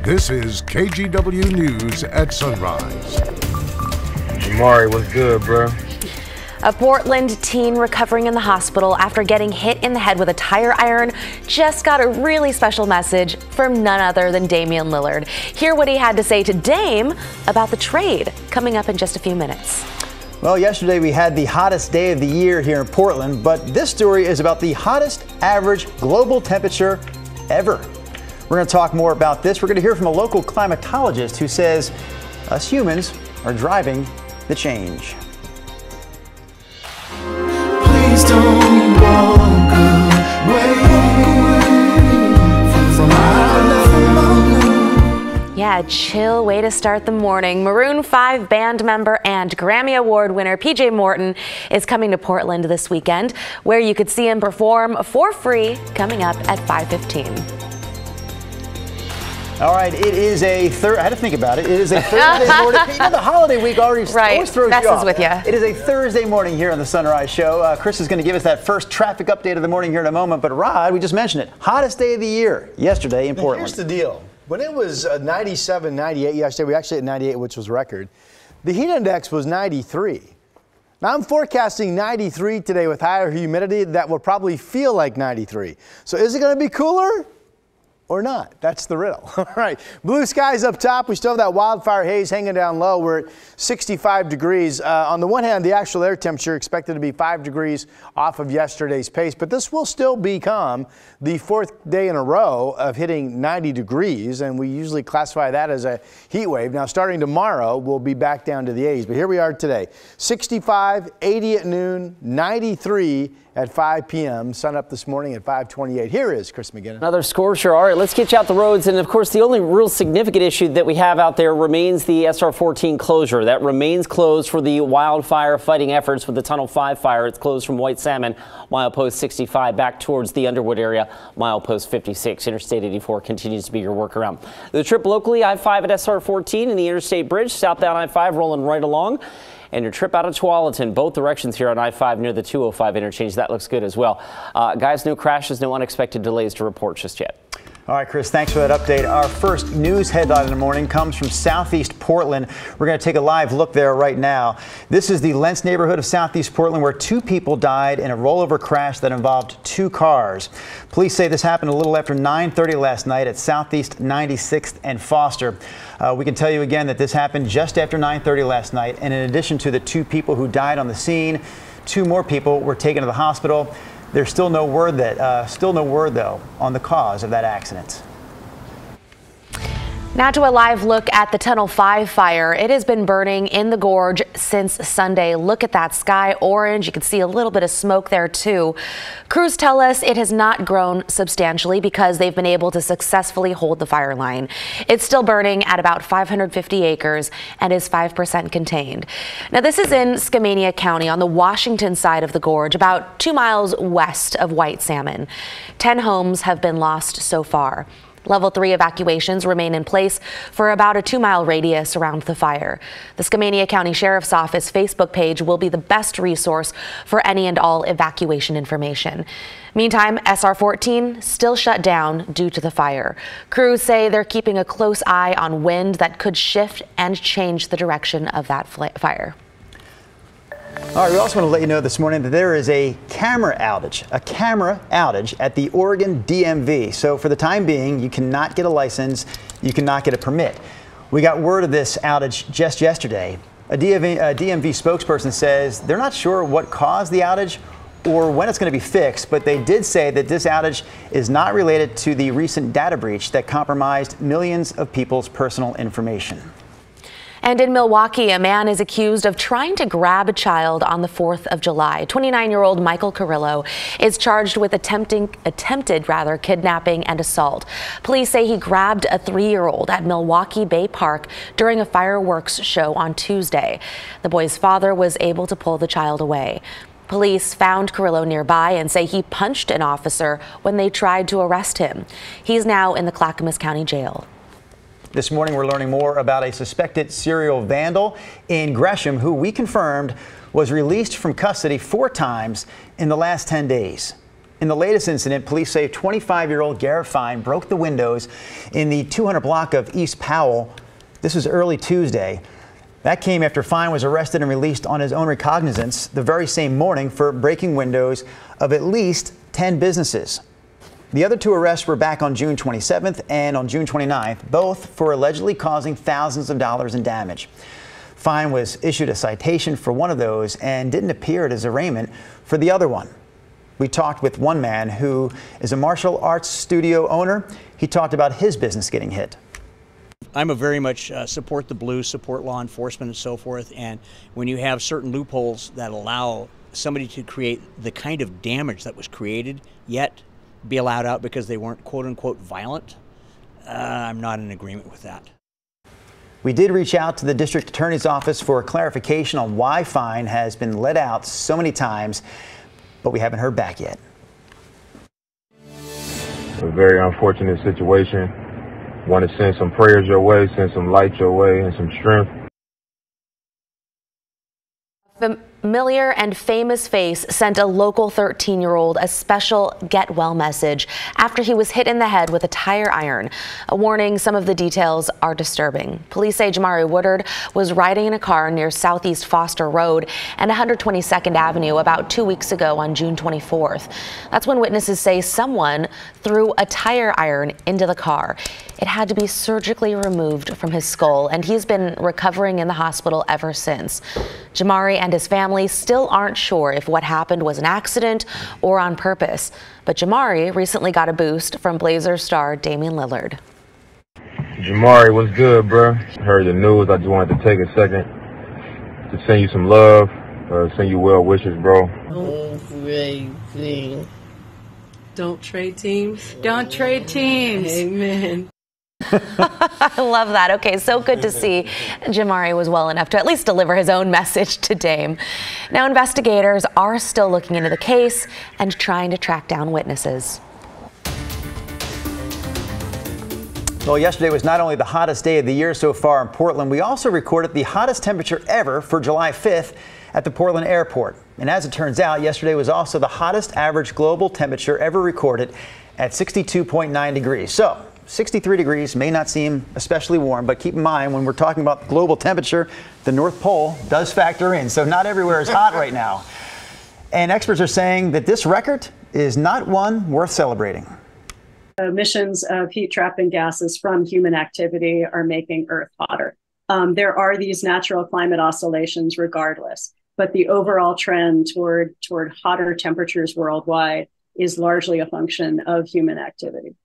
This is KGW News at Sunrise. Amari, what's good, bro? A Portland teen recovering in the hospital after getting hit in the head with a tire iron just got a really special message from none other than Damian Lillard. Hear what he had to say to Dame about the trade, coming up in just a few minutes. Well, yesterday we had the hottest day of the year here in Portland, but this story is about the hottest average global temperature ever. We're going to talk more about this. We're going to hear from a local climatologist who says us humans are driving the change. Please don't walk away from our Yeah, chill way to start the morning. Maroon 5 band member and Grammy Award winner PJ Morton is coming to Portland this weekend, where you could see him perform for free coming up at 5:15. All right, it is a I had to think about it. It is a Thursday morning. You know, the holiday week always throws you off. With you. It is a Thursday morning here on the Sunrise Show. Chris is going to give us that first traffic update of the morning here in a moment. But Rod, we just mentioned it. Hottest day of the year yesterday in Portland. Here's the deal. When it was 97, 98 yesterday, we actually hit 98, which was record. The heat index was 93. Now I'm forecasting 93 today with higher humidity that will probably feel like 93. So is it going to be cooler? Or not? That's the riddle. All right. Blue skies up top. We still have that wildfire haze hanging down low. We're at 65 degrees. On the one hand, the actual air temperature expected to be 5 degrees off of yesterday's pace, but this will still become the fourth day in a row of hitting 90 degrees, and we usually classify that as a heat wave. Now, starting tomorrow, we'll be back down to the 80s, but here we are today. 65, 80 at noon, 93 at 5 p.m. Sun up this morning at 5:28. Here is Chris McGinnis. Another scorcher. All right, let's get you out the roads. And of course, the only real significant issue that we have out there remains the SR-14 closure. That remains closed for the wildfire fighting efforts with the Tunnel 5 fire. It's closed from White Salmon, milepost 65, back towards the Underwood area, milepost 56. Interstate 84 continues to be your workaround. The trip locally, I-5 at SR-14 and the Interstate Bridge, southbound I-5 rolling right along. And your trip out of Tualatin, both directions here on I-5 near the 205 interchange. That looks good as well. Guys, no crashes, no unexpected delays to report just yet. All right, Chris, thanks for that update. Our first news headline in the morning comes from southeast Portland. We're going to take a live look there right now. This is the Lentz neighborhood of southeast Portland, where 2 people died in a rollover crash that involved 2 cars. Police say this happened a little after 9:30 last night at Southeast 96th and Foster. We can tell you again that this happened just after 9:30 last night, and in addition to the 2 people who died on the scene, 2 more people were taken to the hospital. There's still no word though on the cause of that accident. Now to a live look at the Tunnel 5 fire. It has been burning in the gorge since Sunday. Look at that sky orange. You can see a little bit of smoke there too. Crews tell us it has not grown substantially because they've been able to successfully hold the fire line. It's still burning at about 550 acres and is 5% contained. Now this is in Skamania County on the Washington side of the gorge, about 2 miles west of White Salmon. 10 homes have been lost so far. Level 3 evacuations remain in place for about a 2-mile radius around the fire. The Skamania County Sheriff's Office Facebook page will be the best resource for any and all evacuation information. Meantime, SR-14 still shut down due to the fire. Crews say they're keeping a close eye on wind that could shift and change the direction of that fire. All right, we also want to let you know this morning that there is a camera outage at the Oregon DMV. So for the time being, you cannot get a license, you cannot get a permit. We got word of this outage just yesterday. A DMV spokesperson says they're not sure what caused the outage or when it's going to be fixed, but they did say that this outage is not related to the recent data breach that compromised millions of people's personal information. And in Milwaukee, a man is accused of trying to grab a child on the 4th of July. 29-year-old Michael Carrillo is charged with attempted kidnapping and assault. Police say he grabbed a 3-year-old at Milwaukee Bay Park during a fireworks show on Tuesday. The boy's father was able to pull the child away. Police found Carrillo nearby and say he punched an officer when they tried to arrest him. He's now in the Clackamas County Jail. This morning, we're learning more about a suspected serial vandal in Gresham who we confirmed was released from custody 4 times in the last 10 days. In the latest incident, police say 25-year-old Garrett Fine broke the windows in the 200 block of East Powell. This was early Tuesday. That came after Fine was arrested and released on his own recognizance the very same morning for breaking windows of at least 10 businesses. The other two arrests were back on June 27th and on June 29th, both for allegedly causing thousands of dollars in damage. Fine was issued a citation for one of those and didn't appear at his arraignment for the other one. We talked with one man who is a martial arts studio owner. He talked about his business getting hit. I'm a very much support the blues, support law enforcement and so forth. And when you have certain loopholes that allow somebody to create the kind of damage that was created, yet be allowed out because they weren't quote unquote violent, I'm not in agreement with that. We did reach out to the district attorney's office for clarification on why Fine has been let out so many times, but we haven't heard back yet. A very unfortunate situation. Want to send some prayers your way, send some light your way, and some strength. Familiar and famous face sent a local 13-year-old a special get well message after he was hit in the head with a tire iron. A warning, some of the details are disturbing. Police say Jamari Woodard was riding in a car near Southeast Foster Road and 122nd Avenue about 2 weeks ago on June 24th. That's when witnesses say someone threw a tire iron into the car. It had to be surgically removed from his skull, and he's been recovering in the hospital ever since. Jamari and his family still aren't sure if what happened was an accident or on purpose. But Jamari recently got a boost from Blazers star Damian Lillard. Jamari, what's good, bro? Heard the news. I just wanted to take a second to send you some love, send you well wishes, bro. Don't trade teams. Don't trade teams. Amen. I love that. Okay, so good to see Jamari was well enough to at least deliver his own message to Dame. Now, investigators are still looking into the case and trying to track down witnesses. Well, yesterday was not only the hottest day of the year so far in Portland, we also recorded the hottest temperature ever for July 5th at the Portland airport. And as it turns out, yesterday was also the hottest average global temperature ever recorded at 62.9 degrees. So 63 degrees may not seem especially warm, but keep in mind when we're talking about global temperature, the North Pole does factor in. So not everywhere is hot right now. And experts are saying that this record is not one worth celebrating. Emissions of heat-trapping gases from human activity are making Earth hotter. There are these natural climate oscillations regardless, but the overall trend toward hotter temperatures worldwide is largely a function of human activity.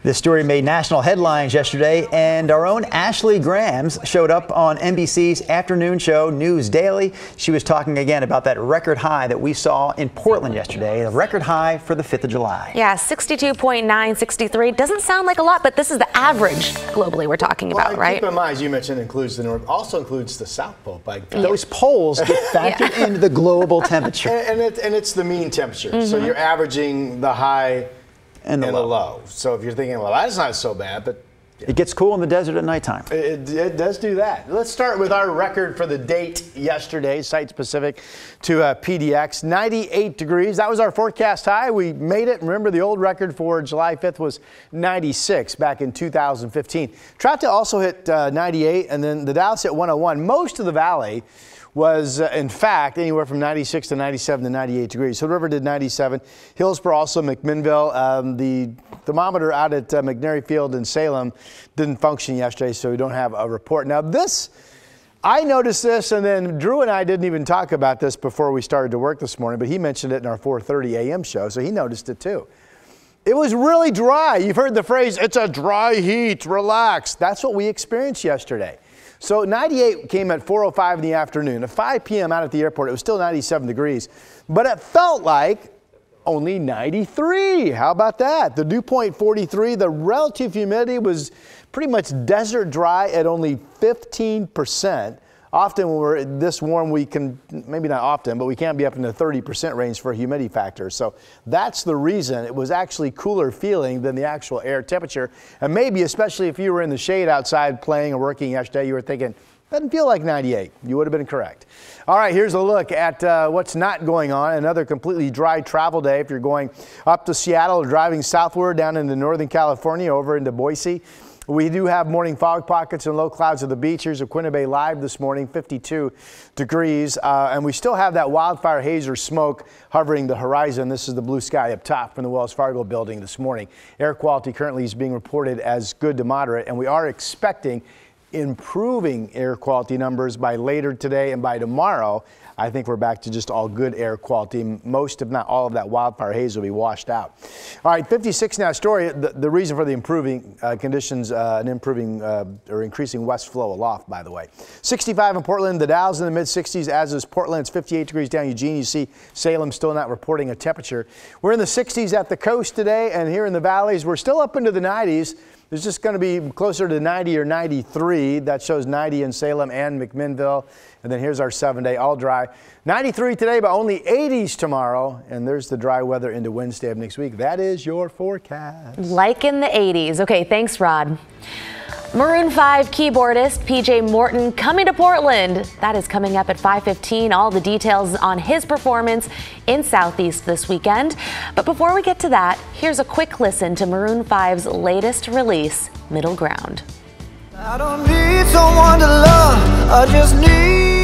This story made national headlines yesterday, and our own Ashley Grams showed up on NBC's afternoon show News Daily. She was talking again about that record high that we saw in Portland yesterday, a record high for the 5th of July. Yeah, 62.9, 63 doesn't sound like a lot, but this is the average globally we're talking about, right? Keep in mind, as you mentioned, includes the North, also includes the South Pole. Those poles get factored into the global temperature. And it's the mean temperature. So you're averaging the high and the low. So if you're thinking, well, that's not so bad, but it gets cool in the desert at nighttime. It does do that. Let's start with our record for the date yesterday, site specific to PDX, 98 degrees. That was our forecast high. We made it. Remember, the old record for July 5th was 96 back in 2015. Troutdale also hit 98, and then the Dallas hit 101. Most of the valley was, in fact, anywhere from 96 to 97 to 98 degrees. Hood River did 97. Hillsborough, also McMinnville. The thermometer out at McNary Field in Salem didn't function yesterday, so we don't have a report. Now this, I noticed this, and then Drew and I didn't even talk about this before we started to work this morning, but he mentioned it in our 4:30 a.m. show, so he noticed it too. It was really dry. You've heard the phrase, it's a dry heat, relax. That's what we experienced yesterday. So 98 came at 4:05 in the afternoon. At 5 p.m. out at the airport, it was still 97 degrees, but it felt like only 93. How about that? The dew point 43. The relative humidity was pretty much desert dry at only 15%. Often when we're this warm, we can, maybe not often, but we can be up in the 30% range for a humidity factor. So that's the reason it was actually cooler feeling than the actual air temperature. And maybe, especially if you were in the shade outside playing or working yesterday, you were thinking, Doesn't feel like 98. You would have been correct. All right, here's a look at what's not going on. Another completely dry travel day if you're going up to Seattle or driving southward down into Northern California over into Boise. We do have morning fog pockets and low clouds at the beach. Here's Aquina Bay live this morning, 52 degrees. And we still have that wildfire haze or smoke hovering the horizon. This is the blue sky up top from the Wells Fargo building this morning. Air quality currently is being reported as good to moderate, and we are expecting improving air quality numbers by later today and by tomorrow. I think we're back to just all good air quality. Most, if not all, of that wildfire haze will be washed out. All right, 56 now. Story. The reason for the improving conditions, an improving or increasing west flow aloft, by the way. 65 in Portland. The Dow's in the mid 60s, as is Portland. It's 58 degrees down Eugene. You see Salem still not reporting a temperature. We're in the 60s at the coast today, and here in the valleys, we're still up into the 90s. It's just going to be closer to 90 or 93. That shows 90 in Salem and McMinnville. And then here's our 7-day all dry. 93 today, but only 80s tomorrow. And there's the dry weather into Wednesday of next week. That is your forecast. Like in the 80s. Okay, thanks, Rod. Maroon 5 keyboardist PJ Morton coming to Portland. That is coming up at 5:15. All the details on his performance in Southeast this weekend. But before we get to that, here's a quick listen to Maroon 5's latest release, Middle Ground. I don't need someone to love, I just need